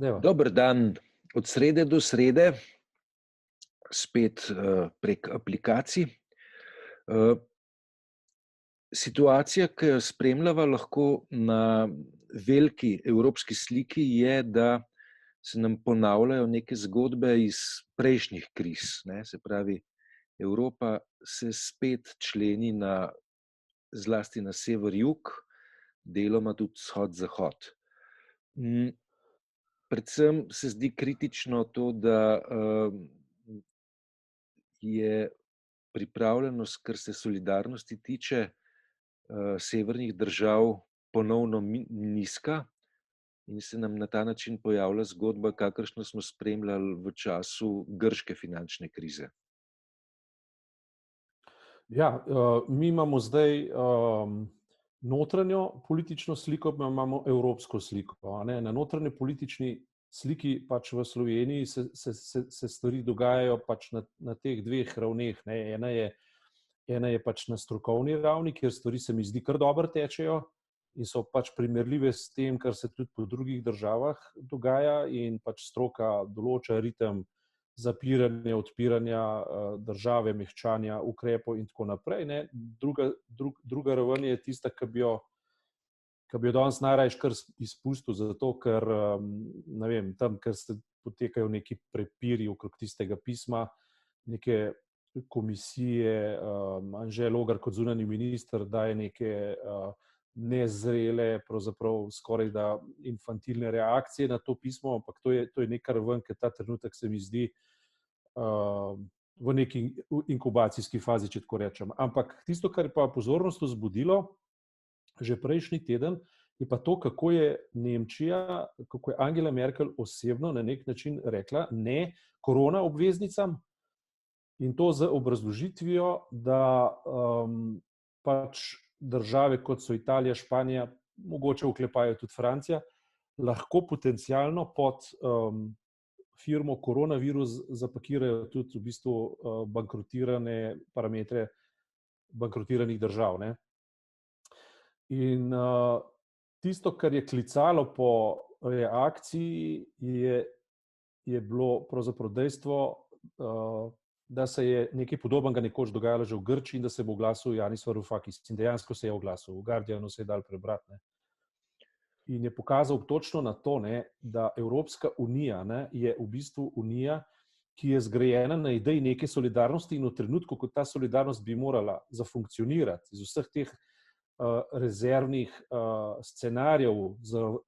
Deva. Dober dan, od srede do srede, spet prek aplikacij. Situacija, ki jo spremljava lahko na veliki evropski sliki, je, da se nam ponavljajo neke zgodbe iz prejšnjih kriz, ne. Se pravi, Evropa se spet členi zlasti na sever-jug, deloma tudi vzhod-zahod. Predvsem se zdi kritično to, da je pripravljenost, kar se solidarnosti tiče, severnih držav ponovno nizka in se nam na ta način pojavlja zgodba, kakršno smo spremljali v času grške finančne krize. Ja, mi imamo zdaj notranjo politično sliko, pa imamo evropsko sliko, a ne. Na notranji politični sliki pač v Sloveniji se stvari dogajajo pač na teh dveh ravneh, ne. Ena je pač na strokovni ravni, kjer stvari se mi zdi kar dobro tečejo in so pač primerljive s tem, kar se tudi po drugih državah dogaja, in pač stroka določa ritem zapiranja, odpiranja države, mehčanja ukrepov in tako naprej, ne. Druga raven je tista, ki bi jo danes najrajši kar izpustil, zato ker, ne vem, tam, ker se potekajo neki prepiri okrog tistega pisma, neke komisije, Anže Logar kot zunanji minister daje neke nezrele, pravzaprav skorajda infantilne reakcije na to pismo, ampak to je neka raven, ki ta trenutek se mi zdi v neki inkubacijski fazi, če tako rečem. Ampak tisto, kar je pa pozornost vzbudilo že prejšnji teden, je pa to, kako je Nemčija, kako je Angela Merkel osebno na nek način rekla ne korona obveznicam, in to z obrazložitvijo, da pač države, kot so Italija, Španija, mogoče oklepajo tudi Francija, lahko potencialno pod firmo koronavirus zapakirajo tudi v bistvu bankrotirane parametre bankrotiranih držav, ne. In tisto, kar je klicalo po reakciji, je bilo pravzaprav dejstvo, da se je nekaj podobnega nekoč dogajalo že v Grčiji in da se bo oglasil Yanis Varoufakis. In dejansko se je oglasil, v Guardianu se je dalo prebrati, ne. In je pokazal točno na to, ne, da Evropska unija, ne, je v bistvu unija, ki je zgrajena na ideji neke solidarnosti, in v trenutku, ko ta solidarnost bi morala zafunkcionirati iz vseh teh rezervnih scenarijev,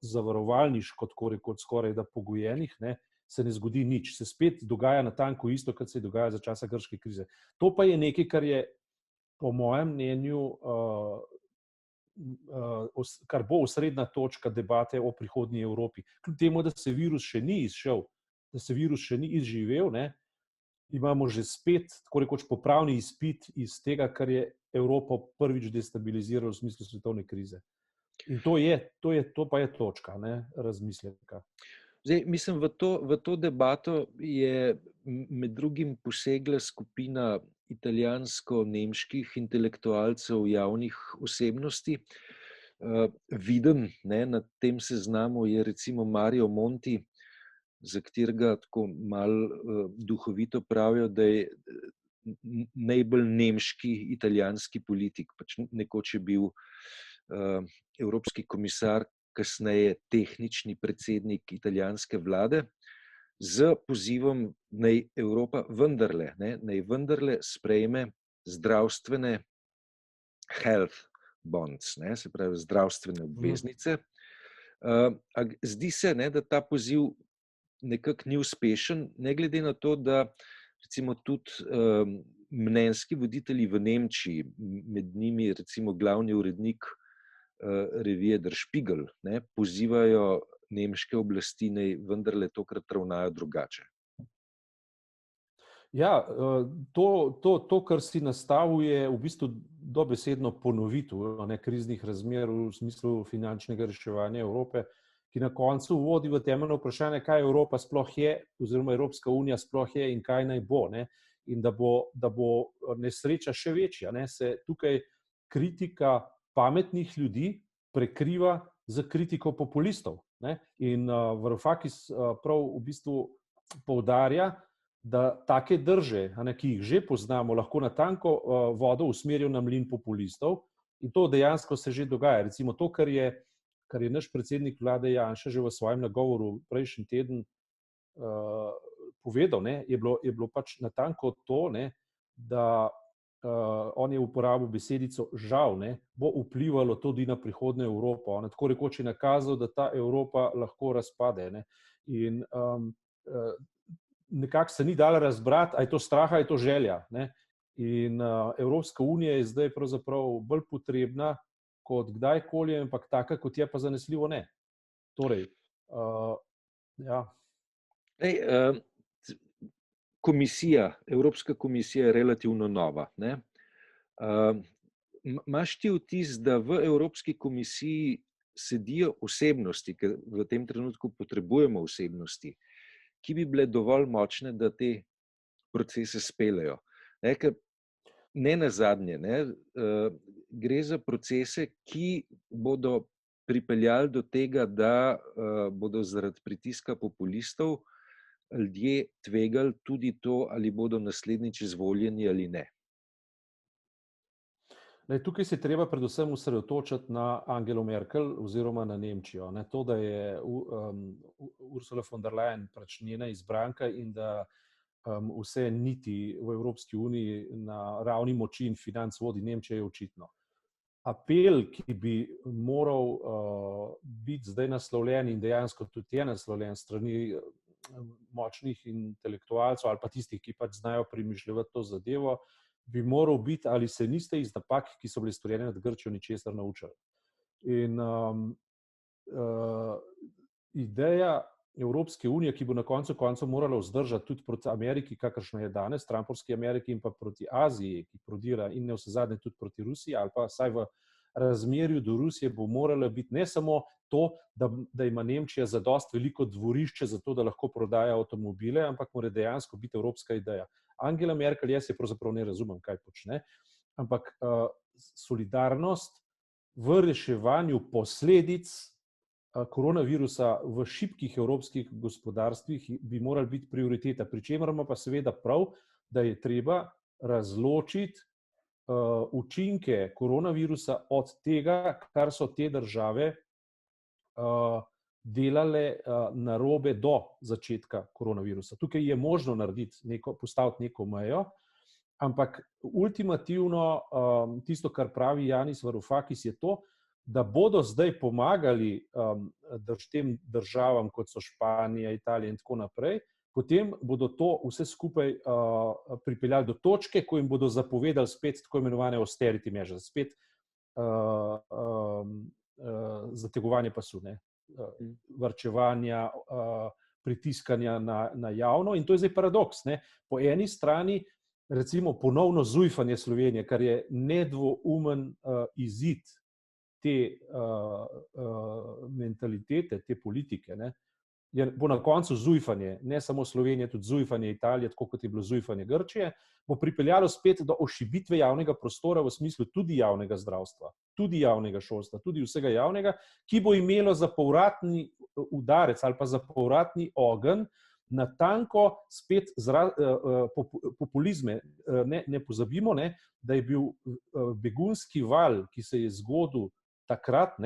zavarovalniško tako rekoč skorajda pogojenih, ne, se ne zgodi nič. Se spet dogaja natanko isto, kot se je dogajalo za časa grške krize. To pa je nekaj, kar je po mojem mnenju kar bo osrednja točka debate o prihodnji Evropi. Kljub temu, da se virus še ni izšel, da se virus še ni izživel, ne, imamo že spet tako rekoč popravni izpit iz tega, kar je Evropo prvič destabiliziralo v smislu svetovne krize. In to pa je točka, ne, razmisleka. Zdaj, mislim, v to debato je med drugim posegla skupina italijansko-nemških intelektualcev, javnih osebnosti. Viden, ne, na tem seznamu je recimo Mario Monti, za katerega tako malo duhovito pravijo, da je najbolj nemški italijanski politik. Pač nekoč je bil evropski komisar, kasneje tehnični predsednik italijanske vlade, z pozivom naj Evropa vendarle sprejme zdravstvene health bonds, ne, se pravi zdravstvene obveznice. Zdi se, ne, da ta poziv nekako ni uspešen, ne glede na to, da recimo tudi mnenjski voditelji v Nemčiji, med njimi recimo glavni urednik revije Der Spiegel, ne, pozivajo nemške oblasti naj vendarle tokrat ravnajo drugače. Ja, to, kar si nastavil, je v bistvu dobesedno ponovitev kriznih razmer v smislu finančnega reševanja Evrope, ki na koncu vodi v temeljno vprašanje, kaj Evropa sploh je, oziroma Evropska unija sploh je in kaj naj bo, ne. In da bo nesreča še večja, ne, se tukaj kritika pametnih ljudi prekriva z kritiko populistov, Ne? In Varoufakis prav v bistvu poudarja, da take drže, ki jih že poznamo, lahko natanko vodo usmerijo na mlin populistov, in to dejansko se že dogaja. Recimo to, kar je naš predsednik vlade Janša že v svojem nagovoru prejšnji teden povedal, ne, je bilo pač natanko to, ne, da on je uporabil besedico žal, ne, bo vplivalo tudi na prihodnjo Evropo. On je tako rekoč nakazal, da ta Evropa lahko razpade. Ne. In nekako se ni dala razbrati, a je to strah, a je to želja. Ne. In Evropska unija je zdaj pravzaprav bolj potrebna kot kdajkoli, ampak taka, kot je, pa zanesljivo ne. Torej, ja. Evropska komisija je relativno nova. Ne? Imaš ti vtis, da v Evropski komisiji sedijo osebnosti, ker v tem trenutku potrebujemo osebnosti, ki bi bile dovolj močne, da te procese speljejo? Ne nazadnje, gre za procese, ki bodo pripeljali do tega, da bodo zaradi pritiska populistov ljudje tvegali tudi to, ali bodo naslednjič izvoljeni ali ne. Tukaj se je treba predvsem osredotočiti na Angelo Merkel oziroma na Nemčijo. To, da je Ursula von der Leyen pač njena izbranka in da vse niti v Evropski uniji na ravni moči in financ vodi Nemčija, je očitno. Apel, ki bi moral biti zdaj naslovljen in dejansko tudi je naslovljen strani močnih intelektualcev ali pa tistih, ki pač znajo premišljati to zadevo, bi moral biti, ali se niste iz napak, ki so bile storjene nad Grčijo, ničesar naučili. In ideja Evropske unije, ki bo na koncu koncev morala vzdržati tudi proti Ameriki, kakršna je danes, Trumpovski Ameriki, in pa proti Aziji, ki prodira, in navsezadnje tudi proti Rusiji, ali pa vsaj v razmerju do Rusije, bo morala biti ne samo to, da ima Nemčija zadosti veliko dvorišče za to, da lahko prodaja avtomobile, ampak mora dejansko biti evropska ideja. Angela Merkel, jaz je pravzaprav ne razumem, kaj počne, ampak solidarnost v reševanju posledic koronavirusa v šibkih evropskih gospodarstvih bi morala biti prioriteta, pri čemer ima pa seveda prav, da je treba razločiti učinke koronavirusa od tega, kar so te države delale narobe do začetka koronavirusa. Tukaj je možno postaviti neko mejo, ampak ultimativno tisto, kar pravi Yanis Varoufakis, je to, da bodo zdaj pomagali tem državam, kot so Španija, Italija in tako naprej, potem bodo to vse skupaj pripeljali do točke, ko jim bodo zapovedali spet tako imenovane austerity measures, spet zategovanje pasu, varčevanja, pritiskanja na javno. In to je zdaj paradoks. Po eni strani recimo ponovno zujfanje Slovenije, kar je nedvoumen izid te mentalitete, te politike, bo na koncu zujfanje, ne samo Slovenije, tudi zujfanje Italije, tako kot je bilo zujfanje Grčije, bo pripeljalo spet do ošibitve javnega prostora v smislu tudi javnega zdravstva, tudi javnega šolstva, tudi vsega javnega, ki bo imelo za povratni udarec ali pa za povratni ogenj natanko spet populizme. Ne pozabimo, da je bil begunski val, ki se je zgodil takrat,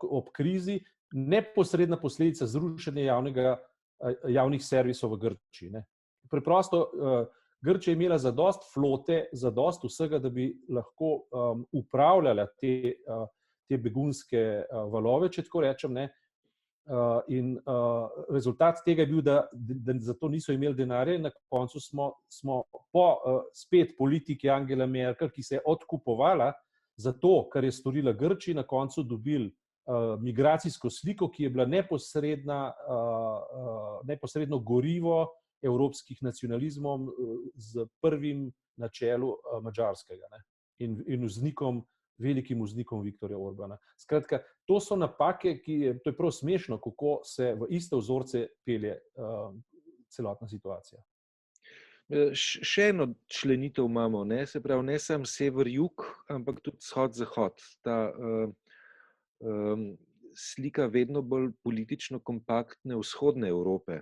ob krizi, neposredna posledica zrušenja javnih servisov v Grčiji. Preprosto Grčija je imela zadost flote, zadost vsega, da bi lahko upravljala te begunske valove, če tako rečem. In rezultat tega je bil, da za to niso imeli denarja, in na koncu smo po spet politiki Angele Merkel, ki se je odkupovala za to, kar je storila Grčiji, na koncu dobili migracijsko sliko, ki je bila neposredno gorivo evropskih nacionalizmov z prvim na čelu Madžarskega in velikim vznikom Viktorja Orbana. Skratka, to so napake, to je prav smešno, kako se v iste vzorce pelje celotna situacija. Še eno členitev imamo, se pravi, ne samo sever-jug, ampak tudi vzhod-zahod. slika vedno bolj politično kompaktne vzhodne Evrope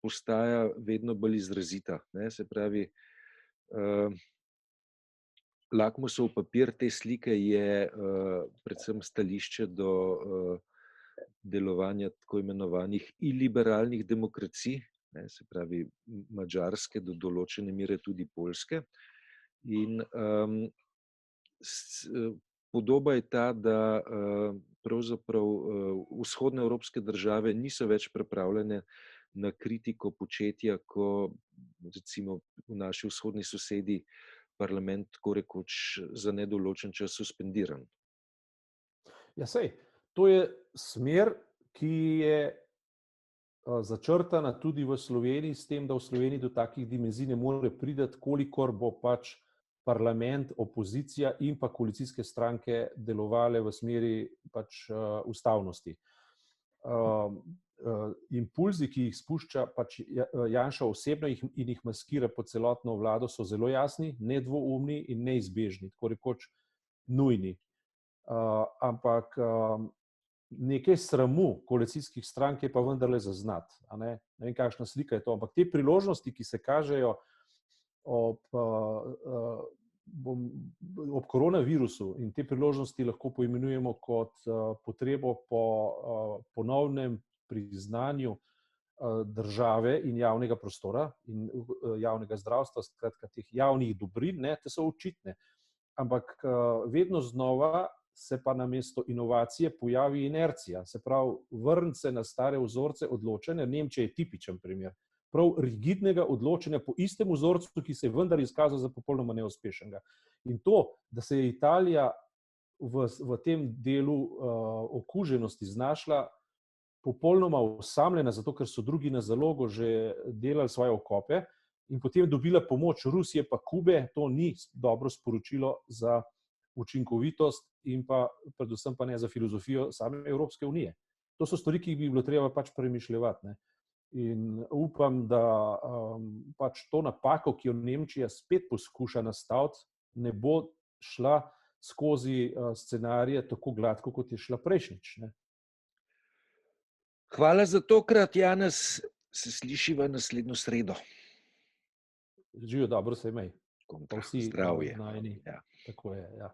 postaja vedno bolj izrazita. Se pravi, lakmusov papir te slike je predvsem stališče do delovanja tako imenovanih iliberalnih demokracij, se pravi Madžarske, do določene mere tudi Poljske. In podoba je ta, da pravzaprav vzhodne evropske države niso več pripravljene na kritiko početja, ko recimo v naši vzhodni sosedi parlament tako rekoč za nedoločen čas suspendiran. Ja, sej, to je smer, ki je začrtana tudi v Sloveniji, s tem, da v Sloveniji do takih dimenzij ne more priti, kolikor bo pač parlament, opozicija in pa koalicijske stranke delovale v smeri pač ustavnosti. Impulzi, ki jih spušča pač Janša osebno in jih maskira pod celotno vlado, so zelo jasni, nedvoumni in neizbežni, tako rekoč nujni. Ampak nekaj sramu koalicijskih strank je pa vendarle zaznati. Ne vem, kakšna slika je to, ampak te priložnosti, ki se kažejo ob koronavirusu, in te priložnosti lahko poimenujemo kot potrebo po ponovnem priznanju države in javnega prostora in javnega zdravstva, skratka teh javnih dobrin, te so očitne. Ampak vedno znova se pa namesto inovacije pojavi inercija. Se pravi, vrniti se na stare vzorce odločanja. Nemčija je tipičen primer. Prav rigidnega odločanja po istem vzorcu, ki se je vendar izkazal za popolnoma neuspešnega. In to, da se je Italija v tem delu okuženosti znašla popolnoma osamljena, zato ker so drugi na zalogo že delali svoje okope in potem dobila pomoč Rusije pa Kube, to ni dobro sporočilo za učinkovitost in pa predvsem pa ne za filozofijo same Evropske unije. To so stvari, ki jih bi bilo treba pač premišljevati. In upam, da pač to napako, ki jo Nemčija spet poskuša nastaviti, ne bo šla skozi scenarije tako gladko, kot je šla prejšnjič. Hvala za tokrat, Janez. Se slišiva naslednjo sredo. Živijo, dobro se imej. Zdravje. Tako je, ja.